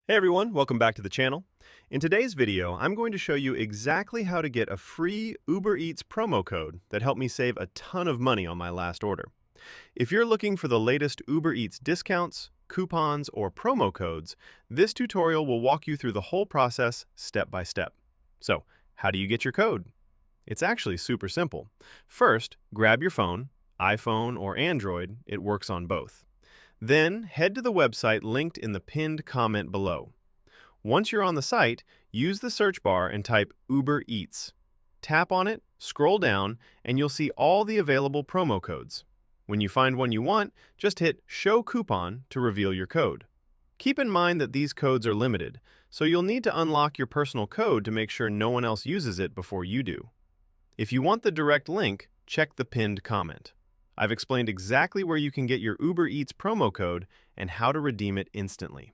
Hey everyone, welcome back to the channel. In today's video, I'm going to show you exactly how to get a free Uber Eats promo code that helped me save a ton of money on my last order. If you're looking for the latest Uber Eats discounts, coupons, or promo codes, this tutorial will walk you through the whole process step by step. So, how do you get your code? It's actually super simple. First, grab your phone, iPhone or Android, it works on both. Then, head to the website linked in the pinned comment below. Once you're on the site, use the search bar and type Uber Eats. Tap on it, scroll down, and you'll see all the available promo codes. When you find one you want, just hit Show Coupon to reveal your code. Keep in mind that these codes are limited, so you'll need to unlock your personal code to make sure no one else uses it before you do. If you want the direct link, check the pinned comment. I've explained exactly where you can get your Uber Eats promo code and how to redeem it instantly.